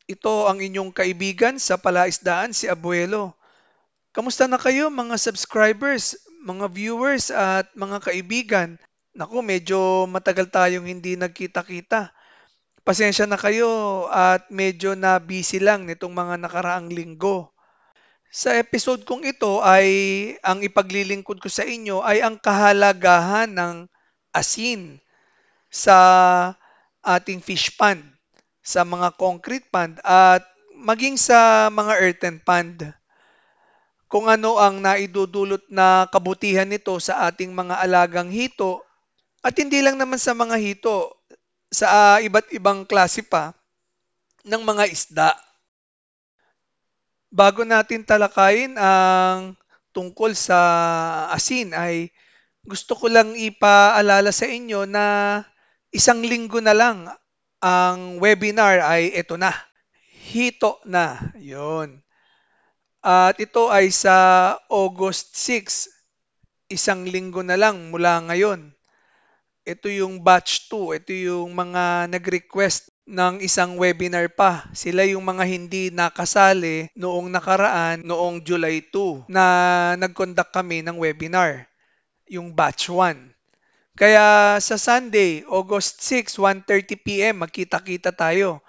Ito ang inyong kaibigan sa palaisdaan, si Abuelo. Kamusta na kayo mga subscribers, mga viewers at mga kaibigan? Naku, medyo matagal tayong hindi nagkita-kita. Pasensya na kayo at medyo na busy lang nitong mga nakaraang linggo. Sa episode kong ito ay ang ipaglilingkod ko sa inyo ay ang kahalagahan ng asin sa ating fish pond, sa mga concrete pond at maging sa mga earthen pond. Kung ano ang naidudulot na kabutihan nito sa ating mga alagang hito at hindi lang naman sa mga hito, sa iba't ibang klase pa ng mga isda. Bago natin talakayin ang tungkol sa asin ay gusto ko lang ipaalala sa inyo na isang linggo na lang ang webinar ay ito na. Hito na. Yun. At ito ay sa August 6, isang linggo na lang mula ngayon. Ito yung batch 2, ito yung mga nag-request ng isang webinar pa. Sila yung mga hindi nakasali noong nakaraan, noong July 2, na nag-conduct kami ng webinar, yung batch 1. Kaya sa Sunday, August 6, 1:30 p.m., magkita-kita tayo.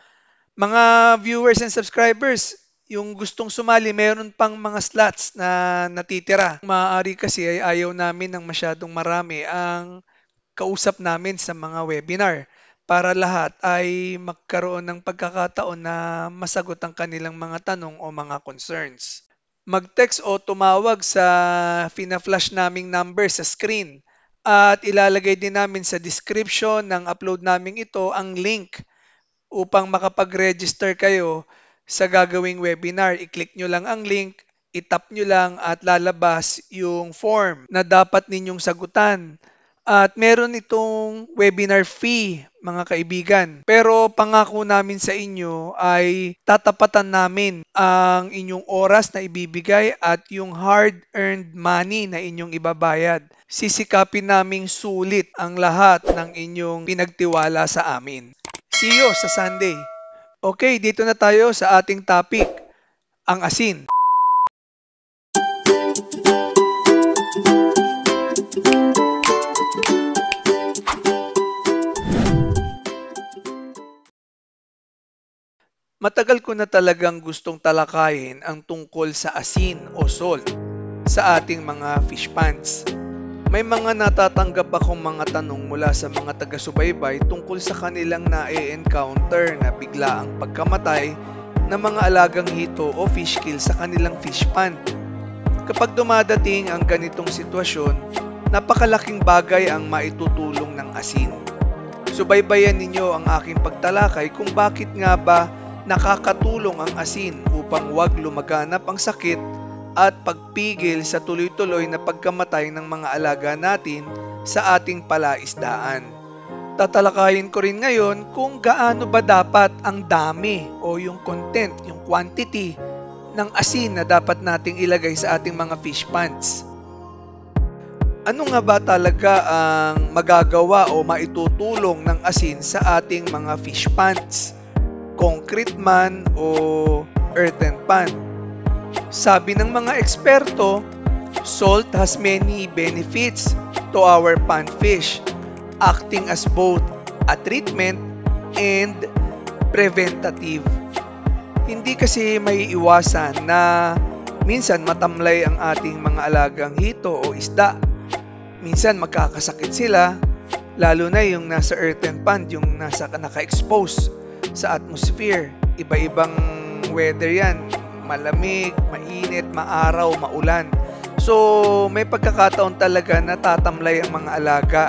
Mga viewers and subscribers, yung gustong sumali, meron pang mga slots na natitira. Maaari kasi ay ayaw namin ng masyadong marami ang kausap namin sa mga webinar para lahat ay magkaroon ng pagkakataon na masagot ang kanilang mga tanong o mga concerns. Mag-text o tumawag sa fina-flash naming number sa screen at ilalagay din namin sa description ng upload naming ito ang link upang makapag-register kayo sa gagawing webinar. I-click nyo lang ang link, itap nyo lang at lalabas yung form na dapat ninyong sagutan. At meron itong webinar fee, mga kaibigan. Pero pangako namin sa inyo ay tatapatan namin ang inyong oras na ibibigay at yung hard-earned money na inyong ibabayad. Sisikapin naming sulit ang lahat ng inyong pinagtiwala sa amin. See you sa Sunday. Okay, dito na tayo sa ating topic, ang asin. Matagal ko na talagang gustong talakayin ang tungkol sa asin o salt sa ating mga fish ponds. May mga natatanggap akong mga tanong mula sa mga taga-subaybay tungkol sa kanilang na-encounter na biglaang pagkamatay ng mga alagang hito o fish kill sa kanilang fish pond. Kapag dumadating ang ganitong sitwasyon, napakalaking bagay ang maitutulong ng asin. Subaybayan ninyo ang aking pagtalakay kung bakit nga ba nakakatulong ang asin upang wag lumaganap ang sakit at pagpigil sa tuloy-tuloy na pagkamatay ng mga alaga natin sa ating palaisdaan. Tatalakayin ko rin ngayon kung gaano ba dapat ang dami o yung content, yung quantity ng asin na dapat nating ilagay sa ating mga fish ponds. Ano nga ba talaga ang magagawa o maitutulong ng asin sa ating mga fish ponds? Concrete man o earthen pond? Sabi ng mga eksperto, salt has many benefits to our pond fish, acting as both a treatment and preventative. Hindi kasi may iwasan na minsan matamlay ang ating mga alagang hito o isda. Minsan magkakasakit sila, lalo na yung nasa earthen pond, yung naka-expose sa atmosphere. Iba-ibang weather yan. Malamig, mainit, maaraw, maulan. So, may pagkakataon talaga na tatamlay ang mga alaga.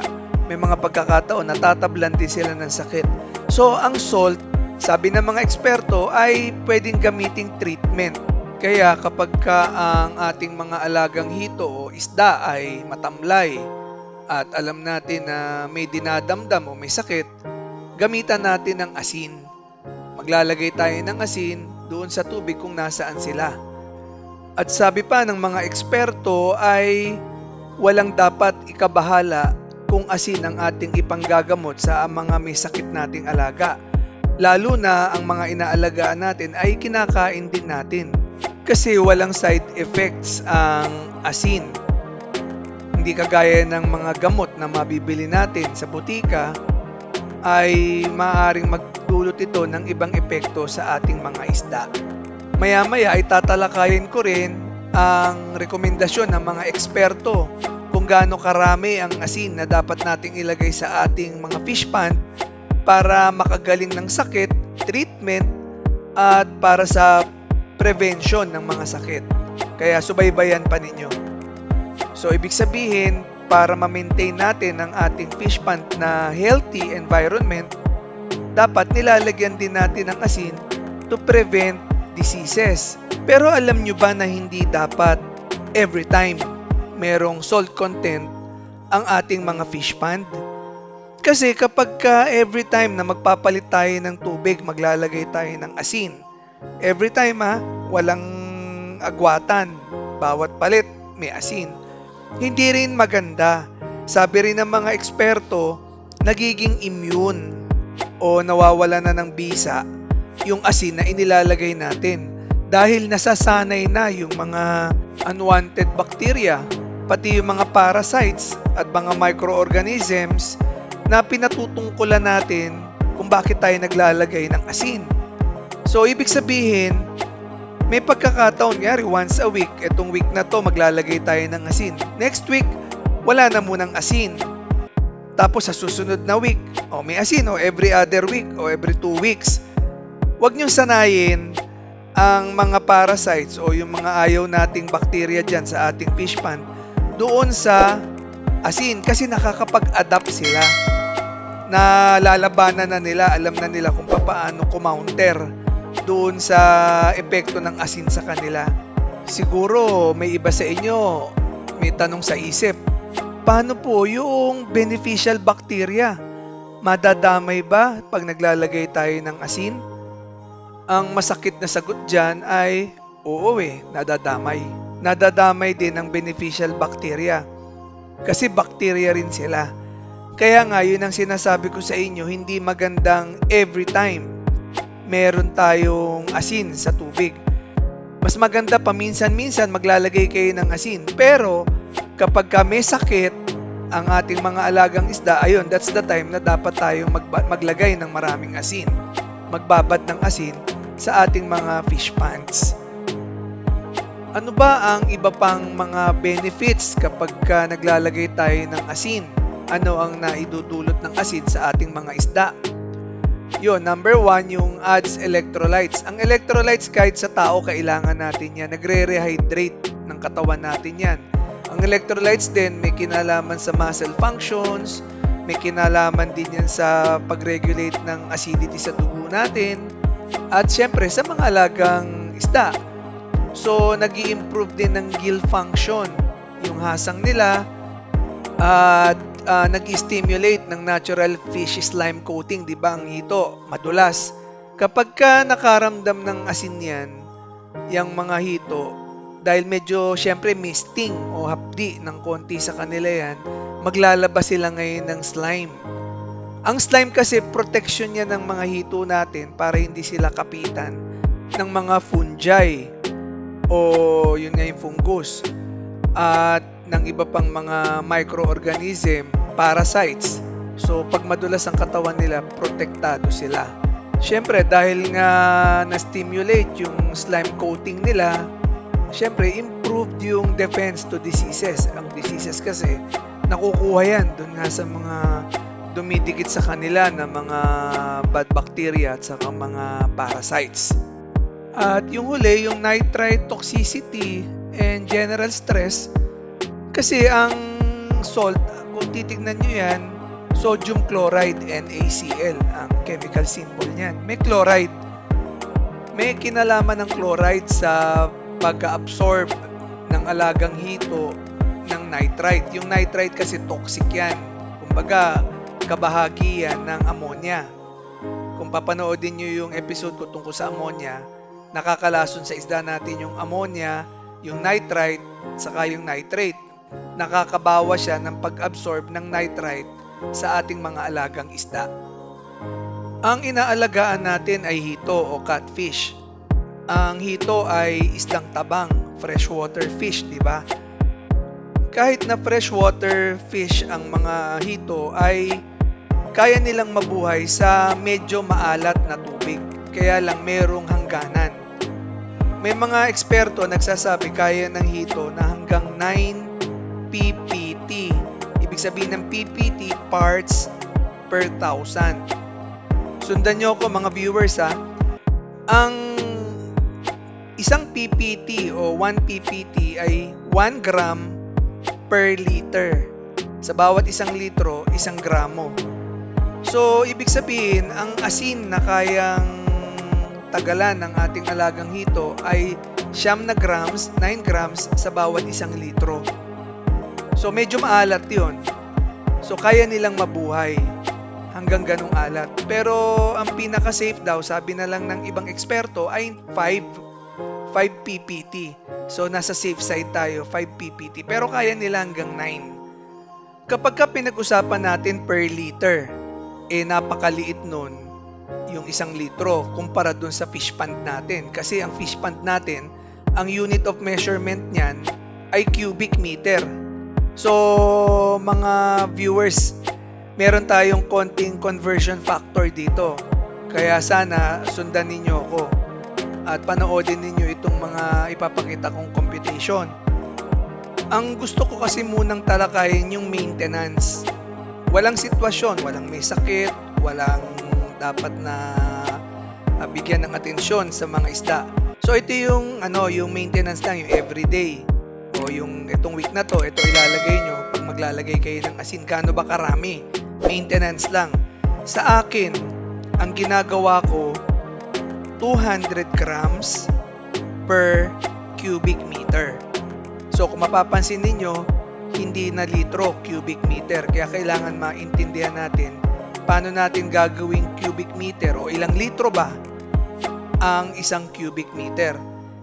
May mga pagkakataon na tatablan din sila ng sakit. So, ang salt, sabi ng mga eksperto, ay pwedeng gamiting treatment. Kaya kapag ang ating mga alagang hito o isda ay matamlay at alam natin na may dinadamdam o may sakit, gamitan natin ng asin. Maglalagay tayo ng asin doon sa tubig kung nasaan sila. At sabi pa ng mga eksperto ay walang dapat ikabahala kung asin ang ating ipanggagamot sa mga may sakit nating alaga. Lalo na ang mga inaalagaan natin ay kinakain din natin. Kasi walang side effects ang asin. Hindi kagaya ng mga gamot na mabibili natin sa butika, ay maaaring magdulot ito ng ibang epekto sa ating mga isda. Maya-maya ay tatalakayin ko rin ang rekomendasyon ng mga eksperto kung gaano karami ang asin na dapat nating ilagay sa ating mga fish pond para makagaling ng sakit, treatment, at para sa prevention ng mga sakit. Kaya subaybayan pa ninyo. So ibig sabihin, para ma-maintain natin ang ating fish pond na healthy environment, dapat nilalagyan din natin ng asin to prevent diseases. Pero alam nyo ba na hindi dapat every time merong salt content ang ating mga fish pond? Kasi kapag every time na magpapalit tayo ng tubig, maglalagay tayo ng asin. Every time walang agwatan, bawat palit may asin. Hindi rin maganda. Sabi rin ng mga eksperto, nagiging immune o nawawala na ng bisa yung asin na inilalagay natin dahil nasasanay na yung mga unwanted bacteria, pati yung mga parasites at mga microorganisms na pinatutungkulan natin kung bakit tayo naglalagay ng asin. So, ibig sabihin, may pagkakataon nga, once a week, etong week na to maglalagay tayo ng asin. Next week, wala na munang asin. Tapos sa susunod na week, may asin, every other week, every 2 weeks. Huwag niyong sanayin ang mga parasites o yung mga ayaw nating bacteria dyan sa ating fish pond doon sa asin kasi nakakapag-adapt sila. Nalalabanan na nila, alam na nila kung paano kumounter doon sa epekto ng asin sa kanila. Siguro may iba sa inyo may tanong sa isip, paano po yung beneficial bacteria? Madadamay ba pag naglalagay tayo ng asin? Ang masakit na sagot dyan ay oo nadadamay. Nadadamay din ang beneficial bacteria kasi bacteria rin sila. Kaya nga yun ang sinasabi ko sa inyo, hindi magandang every time meron tayong asin sa tubig. Mas maganda paminsan-minsan maglalagay kayo ng asin. Pero kapag may sakit ang ating mga alagang isda, ayun, that's the time na dapat tayong maglagay ng maraming asin. Magbabad ng asin sa ating mga fish ponds. Ano ba ang iba pang mga benefits kapag naglalagay tayo ng asin? Ano ang naidudulot ng asin sa ating mga isda? Yun, number 1, yung adds electrolytes. Ang electrolytes kahit sa tao, kailangan natin yan. Nagre-rehydrate ng katawan natin yan. Ang electrolytes din, may kinalaman sa muscle functions, may kinalaman din yan sa pag-regulate ng acidity sa dugo natin, at syempre sa mga alagang isda. So, nag-i-improve din ng gill function, yung hasang nila, at nag-stimulate ng natural fish slime coating, di ba? Ang hito, madulas. Kapag nakaramdam ng asin yan, yung mga hito, dahil medyo syempre misting o hapdi ng konti sa kanila yan, maglalabas sila ngayon ng slime. Ang slime kasi protection niya ng mga hito natin para hindi sila kapitan ng mga fungi o yun nga yung fungus at ng iba pang mga microorganism, parasites. So pag madulas ang katawan nila, protektado sila. Syempre dahil nga na-stimulate yung slime coating nila, syempre improved yung defense to diseases. Ang diseases kasi nakukuha yan dun nga sa mga dumidikit sa kanila na mga bad bacteria at saka mga parasites. At yung huli, yung nitrite toxicity and general stress, kasi ang salt, kung titignan nyo yan, sodium chloride, NaCl, ang chemical symbol niyan. May chloride. May kinalaman ng chloride sa pag-absorb ng alagang hito ng nitrite. Yung nitrite kasi toxic yan. Kumbaga, kabahagi yan ng ammonia. Kung papanoodin nyo yung episode ko tungkol sa ammonia, nakakalason sa isda natin yung ammonia, yung nitrite, saka yung nitrate. Nakakabawa siya ng pag-absorb ng nitrite sa ating mga alagang isda. Ang inaalagaan natin ay hito o catfish. Ang hito ay isdang tabang, freshwater fish, di ba? Kahit na freshwater fish ang mga hito ay kaya nilang mabuhay sa medyo maalat na tubig. Kaya lang merong hangganan. May mga eksperto nagsasabi kaya ng hito na hanggang 9 ppt. Ibig sabihin ng ppt, parts per thousand. Sundan nyo ako mga viewers ha. Ang isang ppt o 1 ppt ay 1 gram per liter. Sa bawat isang litro, 1 gramo. So, ibig sabihin, ang asin na kayang tagalan ng ating alagang hito ay 9 grams, 9 grams sa bawat 1 litro. So, medyo maalat yun. So, kaya nilang mabuhay hanggang ganung alat. Pero, ang pinaka-safe daw, sabi na lang ng ibang eksperto, ay 5 ppt. So, nasa safe side tayo, 5 ppt. Pero kaya nila hanggang 9. Kapag ka pinag-usapan natin per liter, napakaliit nun yung 1 litro kumpara dun sa fish pond natin. Kasi ang fish pond natin, ang unit of measurement niyan ay cubic meter. So, mga viewers, meron tayong konting conversion factor dito. Kaya sana sundan ninyo ako at panoodin ninyo itong mga ipapakita kong computation. Ang gusto ko kasi munang talakayin yung maintenance. Walang sitwasyon, walang may sakit, walang dapat na bigyan ng atensyon sa mga isda. So ito yung yung maintenance lang, yung everyday. O yung itong week na to, ito ilalagay nyo pag maglalagay kayo ng asin. Gaano ba karami? Maintenance lang. Sa akin, ang ginagawa ko 200 grams per cubic meter. So kung mapapansin ninyo, hindi na litro, cubic meter. Kaya kailangan maintindihan natin paano natin gagawing cubic meter o ilang litro ba ang 1 cubic meter.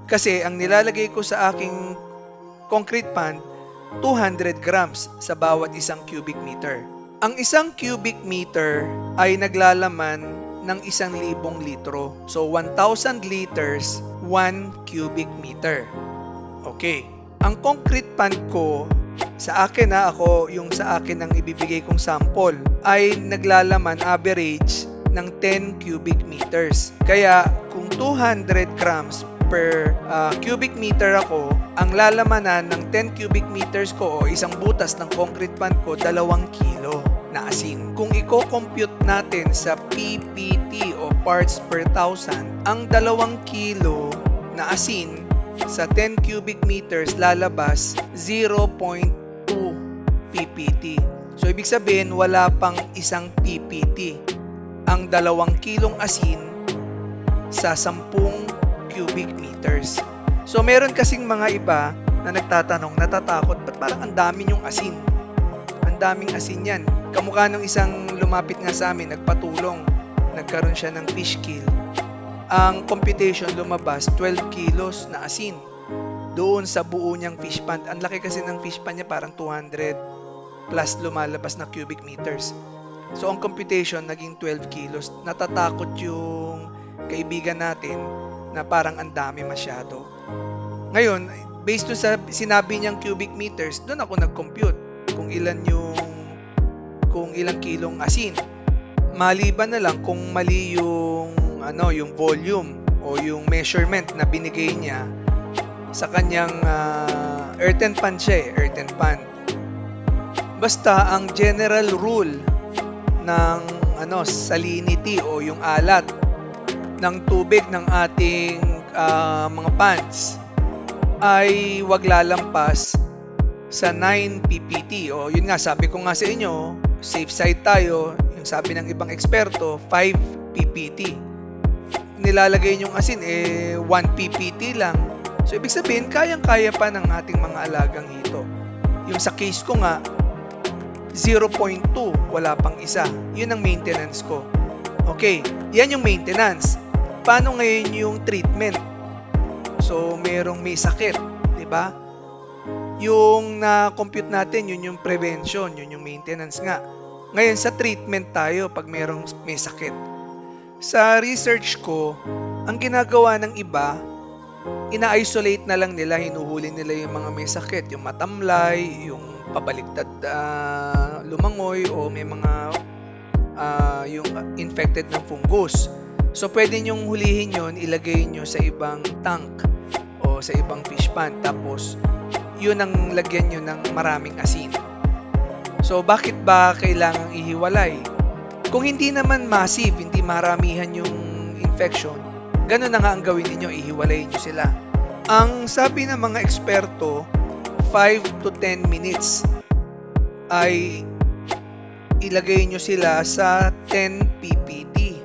Kasi ang nilalagay ko sa aking concrete pond, 200 grams sa bawat 1 cubic meter. Ang 1 cubic meter ay naglalaman ng 1,000 litro. So, 1,000 liters, 1 cubic meter. Okay. Ang concrete pond ko, sa akin yung sa akin ang ibibigay kong sample, ay naglalaman average ng 10 cubic meters. Kaya, kung 200 grams per cubic meter ako, ang lalamanan ng 10 cubic meters ko o isang butas ng concrete pond ko, 2 kilo na asin. Kung i-compute natin sa PPT o parts per thousand, ang 2 kilo na asin sa 10 cubic meters lalabas 0.2 PPT. So, ibig sabihin, wala pang 1 PPT ang 2 kilong asin sa 10 cubic meters. So, meron kasing mga iba na nagtatanong, natatakot, ba't parang ang dami yung asin? Ang daming asin yan. Kamukha nung isang lumapit nga sa amin, nagpatulong, nagkaroon siya ng fish kill. Ang computation lumabas, 12 kilos na asin doon sa buo niyang fish pond. Ang laki kasi ng fish pond niya, parang 200 plus lumalabas na cubic meters. So, ang computation naging 12 kilos. Natatakot yung kaibigan natin na parang ang dami masyado. Ngayon, based doon sa sinabi niyang cubic meters, doon ako nag-compute kung ilang kilong asin. Maliban na lang kung mali yung volume o yung measurement na binigay niya sa kanyang earthen pan siya, earthen pan. Basta ang general rule ng salinity o yung alat ng tubig ng ating mga ponds ay wag lalampas sa 9 PPT. O yun nga, sabi ko nga sa inyo, safe side tayo. Yung sabi ng ibang eksperto, 5 PPT. Nilalagay yung asin, 1 PPT lang. So, ibig sabihin, kayang-kaya pa ng ating mga alagang hito. Yung sa case ko nga, 0.2, wala pang isa. Yun ang maintenance ko. Okay, yan yung maintenance. Paano ngayon yung treatment? So, may sakit, di ba? Yung na-compute natin, yun yung prevention, yun yung maintenance nga. Ngayon sa treatment tayo pag may sakit. Sa research ko, ang ginagawa ng iba, ina-isolate na lang nila, hinuhuli nila yung mga may sakit, yung matamlay, yung pabaliktad lumangoy, o may mga yung infected ng fungus. So pwede nyong hulihin yon, ilagay nyo sa ibang tank o sa ibang fish pond, tapos yun ang lagyan nyo ng maraming asin. So bakit ba kailangang ihiwalay? Kung hindi naman massive, hindi maramihan yung infection, ganun na nga ang gawin ninyo, ihiwalay nyo sila. Ang sabi ng mga eksperto, 5 to 10 minutes ay ilagay nyo sila sa 10 ppt.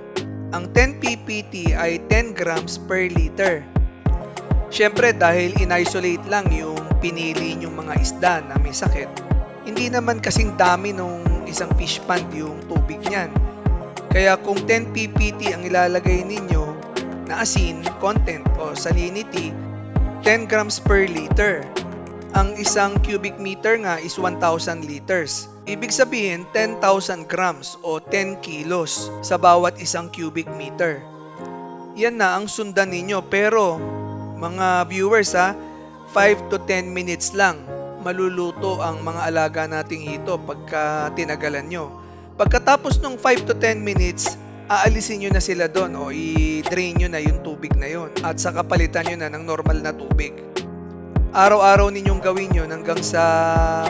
Ang 10 ppt ay 10 grams per liter. Siyempre dahil in-isolate lang yung pinili nyong mga isda na may sakit, hindi naman kasing dami nung isang fish pond yung tubig niyan. Kaya kung 10 ppt ang ilalagay ninyo na asin, content o salinity, 10 grams per liter. Ang isang cubic meter nga is 1,000 liters. Ibig sabihin, 10,000 grams o 10 kilos sa bawat isang cubic meter. Yan na ang sundan ninyo. Pero, mga viewers 5 to 10 minutes lang maluluto ang mga alaga nating hito pagka tinagalan nyo. Pagkatapos ng 5 to 10 minutes, aalisin nyo na sila doon o i-drain nyo na yung tubig na yon at saka palitan nyo na ng normal na tubig. Araw-araw ninyong gawin yun hanggang sa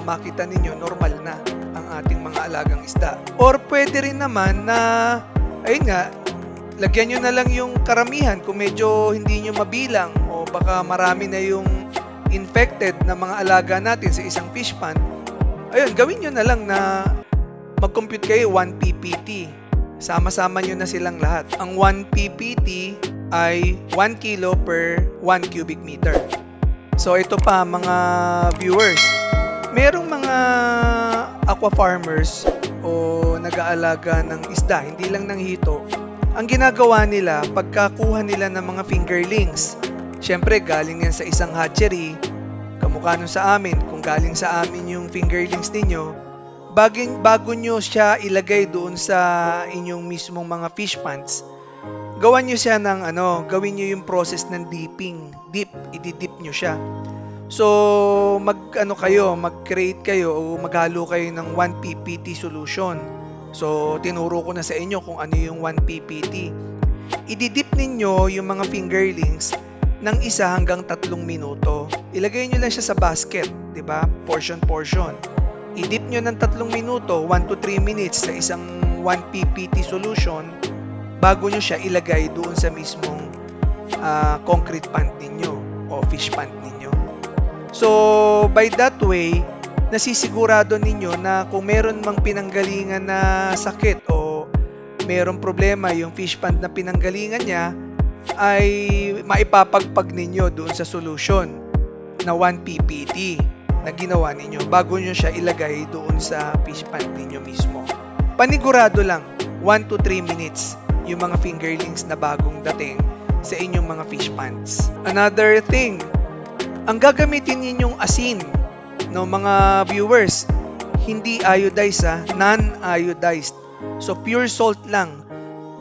makita ninyo normal na ang ating mga alagang isda. Or pwede rin naman na, ayun nga, lagyan nyo na lang yung karamihan kung medyo hindi nyo mabilang o baka marami na yung infected na mga alaga natin sa isang fish pond. Ayun, gawin nyo na lang na mag-compute kayo 1 ppt. Sama-sama nyo na silang lahat. Ang 1 ppt ay 1 kilo per 1 cubic meter. So ito pa mga viewers, merong mga aqua farmers o nag-aalaga ng isda, hindi lang ng hito. Ang ginagawa nila, pagkakuha nila ng mga fingerlings, syempre galing yan sa isang hatchery, kamukha nun sa amin, kung galing sa amin yung fingerlings ninyo, bago nyo siya ilagay doon sa inyong mismong mga fish ponds, gawan nyo siya ng gawin nyo yung process ng dipping. Ididip nyo siya. So, mag-create kayo o maghalo kayo ng 1 ppt solution. So, tinuro ko na sa inyo kung ano yung 1 ppt. Ididip ninyo yung mga fingerlings ng 1 hanggang 3 minuto. Ilagay nyo lang siya sa basket, 'di ba? Portion. Idip nyo ng 3 minuto, 1 to 3 minutes sa isang 1 ppt solution bago nyo siya ilagay doon sa mismong concrete pond ninyo o fish pond ninyo. So, by that way, nasisigurado ninyo na kung meron mang pinanggalingan na sakit o meron problema yung fish pond na pinanggalingan niya, ay maipapagpag ninyo doon sa solution na 1 ppt na ginawa ninyo bago nyo siya ilagay doon sa fish pond ninyo mismo. Panigurado lang, 1 to 3 minutes yung mga fingerlings na bagong dating sa inyong mga fish ponds. Another thing, ang gagamitin ninyong asin, mga viewers, hindi iodized non-iodized. So pure salt lang.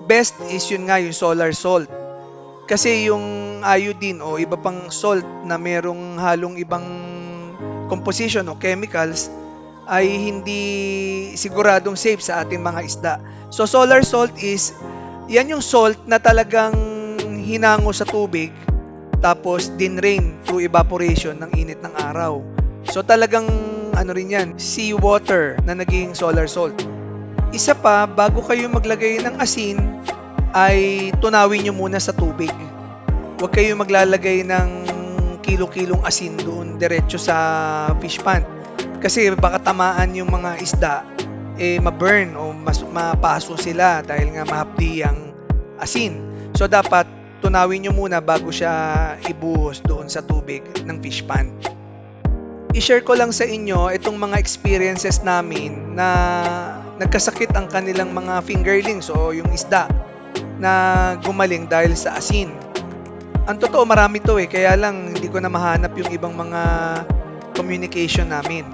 Best is yun nga, yung solar salt. Kasi yung iodine o iba pang salt na merong halong ibang composition o chemicals ay hindi siguradong safe sa ating mga isda. So solar salt is, yan yung salt na talagang hinango sa tubig tapos dinrain through evaporation ng init ng araw. So talagang rin yan, seawater na naging solar salt. Isa pa, bago kayo maglagay ng asin, ay tunawin nyo muna sa tubig. Huwag kayo maglalagay ng kilo-kilong asin doon diretso sa fish pond. Kasi baka tamaan yung mga isda, ma-burn o mapaso sila dahil nga mahapdi ang asin. So dapat tunawin nyo muna bago siya ibuhos doon sa tubig ng fish pond. I-share ko lang sa inyo itong mga experiences namin na nagkasakit ang kanilang mga fingerlings o yung isda na gumaling dahil sa asin. Ang totoo, marami to kaya lang hindi ko na mahanap yung ibang mga communication namin.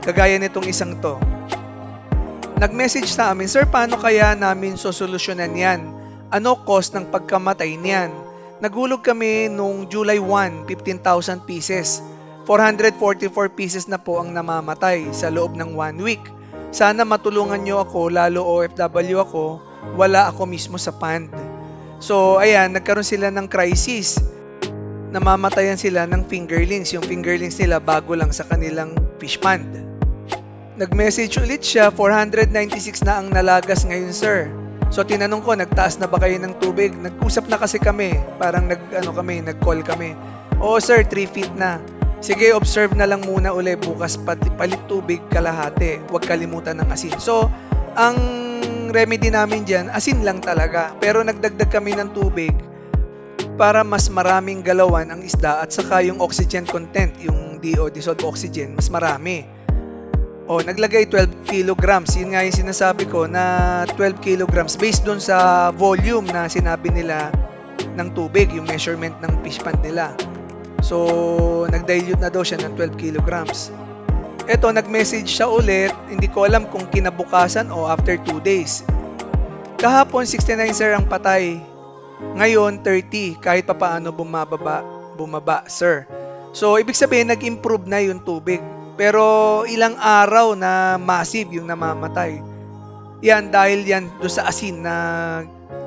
Kagaya nitong isang to. Nag-message sa amin, "Sir, paano kaya namin sosolusyonan yan? Ano cost ng pagkamatay niyan?" Naghulog kami nung July 1, 15,000 pieces. 444 pieces na po ang namamatay sa loob ng 1 week. Sana matulungan nyo ako, lalo OFW ako, wala ako mismo sa fund. So, ayan, nagkaroon sila ng crisis. Namamatayan sila ng fingerlings. Yung fingerlings nila bago lang sa kanilang fish pond. Nag-message ulit siya, 496 na ang nalagas ngayon, sir. So, tinanong ko, nagtaas na ba kayo ng tubig? Nag-usap na kasi kami. Parang nag-call kami. Oo, sir, 3 feet na. Sige, observe na lang muna uli bukas, palit tubig kalahati. Huwag kalimutan ng asin. So, ang remedy namin dyan, asin lang talaga. Pero nagdagdag kami ng tubig para mas maraming galawan ang isda at saka yung oxygen content, yung DO, dissolved oxygen, mas marami. O, naglagay 12 kilograms. Yun nga yung sinasabi ko na 12 kilograms based dun sa volume na sinabi nila ng tubig, yung measurement ng fish pond nila. So, nag-dilute na daw siya ng 12 kilograms. Eto, nag-message siya ulit. Hindi ko alam kung kinabukasan o after 2 days. Kahapon, 69 sir ang patay. Ngayon, 30. Kahit papaano bumaba, sir. So, ibig sabihin, nag-improve na yung tubig. Pero ilang araw na massive yung namamatay. Yan, dahil yan doon sa asin na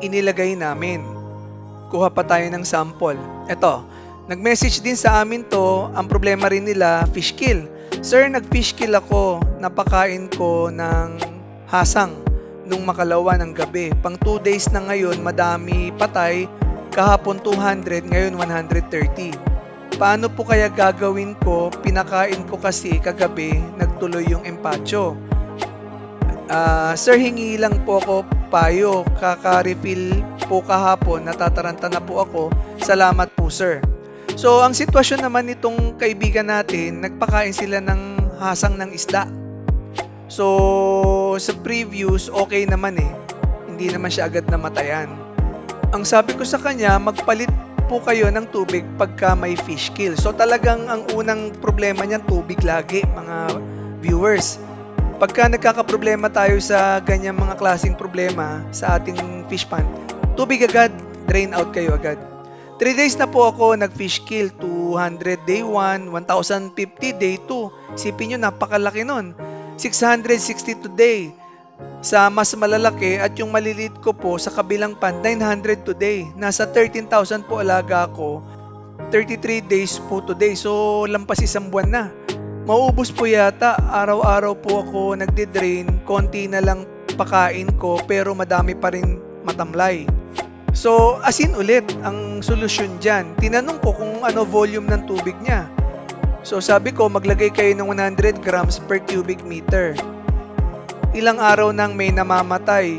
inilagay namin. Kuha pa tayo ng sample. Eto, nag-message din sa amin to, ang problema rin nila, fish kill. Sir, nag-fish kill ako, napakain ko ng hasang nung makalawa ng gabi. Pang 2 days na ngayon, madami patay, kahapon 200, ngayon 130. Paano po kaya gagawin ko? Pinakain ko kasi kagabi, nagtuloy yung empacho. Sir, hingi lang po ako payo. Kaka-refill po kahapon, natataranta na po ako. Salamat po, sir. So, ang sitwasyon naman nitong kaibigan natin, nagpakain sila ng hasang ng isda. So, sa previews, okay naman eh. Hindi naman siya agad namatayan. Ang sabi ko sa kanya, magpalit po kayo ng tubig pagka may fish kill. So talagang ang unang problema niyan, tubig lagi, mga viewers. Pagka nagkakaproblema tayo sa ganyang mga klaseng problema sa ating fish pond, tubig agad, drain out kayo agad. 3 days na po ako nag-fish kill, 200 day 1, 1,050 day 2. Isipin nyo, napakalaki nun. 660 today. Sa mas malalaki at yung maliliit ko po sa kabilang pond, 900 today. Nasa 13,000 po alaga ako, 33 days po today. So, lampas 1 buwan na. Mauubos po yata. Araw-araw po ako nagde-drain. Konti na lang pakain ko pero madami pa rin matamlay. So, asin ulit ang solusyon dyan. Tinanong ko kung ano volume ng tubig niya. So, sabi ko maglagay kayo ng 100 grams per cubic meter. Ilang araw nang may namamatay.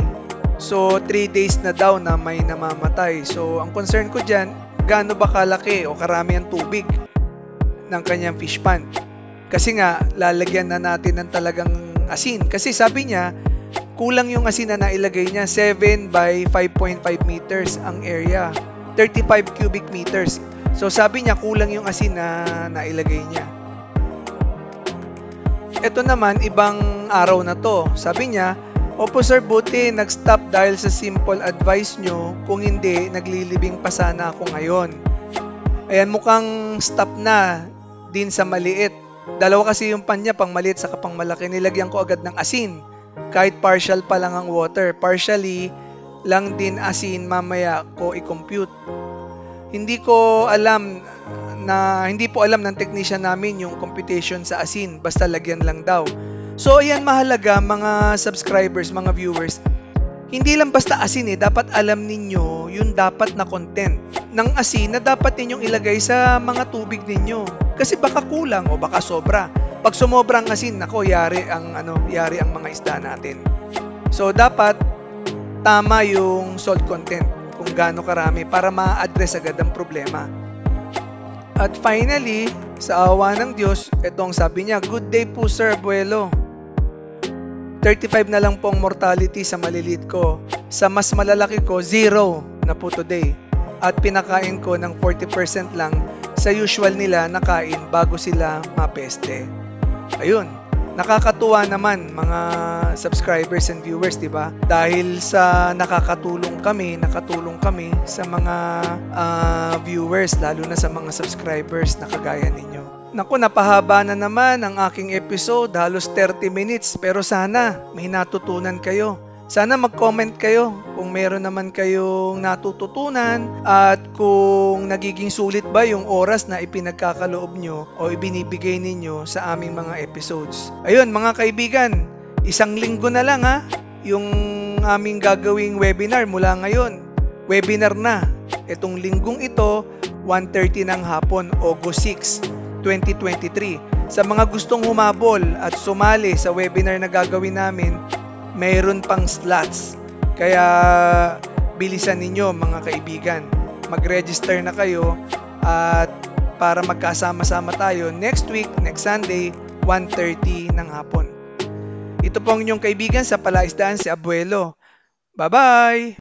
So, 3 days na daw na may namamatay. So, ang concern ko dyan, gaano ba kalaki o karami ang tubig ng kanyang fish pond? Kasi nga, lalagyan na natin ng talagang asin. Kasi sabi niya, kulang yung asin na nailagay niya. 7 by 5.5 meters ang area. 35 cubic meters. So, sabi niya, kulang yung asin na nailagay niya. Ito naman, ibang araw na to. Sabi niya, opo sir, buti nag-stop dahil sa simple advice nyo. Kung hindi, naglilibing pa sana ako ngayon. Ayan, mukhang stop na din sa maliit. Dalawa kasi yung pan niya, pang maliit sa pang malaki. Nilagyan ko agad ng asin. Kahit partial pa lang ang water. Partially lang din asin, mamaya ko i-compute. Hindi po alam ng technician namin yung computation sa asin, basta lagyan lang daw. So ayan, mahalaga mga subscribers, mga viewers, hindi lang basta asin dapat alam ninyo yung dapat na content ng asin na dapat ninyong ilagay sa mga tubig ninyo. Kasi baka kulang o baka sobra. Pag sumobrang asin, nako, yari ang mga isda natin. So dapat tama yung salt content kung gaano karami para ma-address agad ang problema. At finally, sa awa ng Diyos, itong sabi niya, good day po sir, abuelo. 35 na lang po ang mortality sa maliliit ko. Sa mas malalaki ko, 0 na po today. At pinakain ko ng 40% lang sa usual nila na kain bago sila mapeste. Ayun. Nakakatuwa naman mga subscribers and viewers, 'di ba? Dahil sa nakatulong kami sa mga viewers, lalo na sa mga subscribers na kagaya ninyo. Naku, napahaba na naman ang aking episode, halos 30 minutes, pero sana may natutunan kayo. Sana mag-comment kayo kung meron naman kayong natututunan at kung nagiging sulit ba yung oras na ipinagkakaloob nyo o ibinibigay ninyo sa aming mga episodes. Ayun mga kaibigan, 1 linggo na lang yung aming gagawing webinar mula ngayon. Webinar na. Itong linggong ito, 1:30 ng hapon, August 6, 2023. Sa mga gustong humabol at sumali sa webinar na gagawin namin, mayroon pang slots. Kaya bilisan ninyo mga kaibigan. Mag-register na kayo at para magkasama-sama tayo next week, next Sunday, 1:30 ng hapon. Ito po ang inyong kaibigan sa Palaisdaan, si Abuelo. Bye-bye!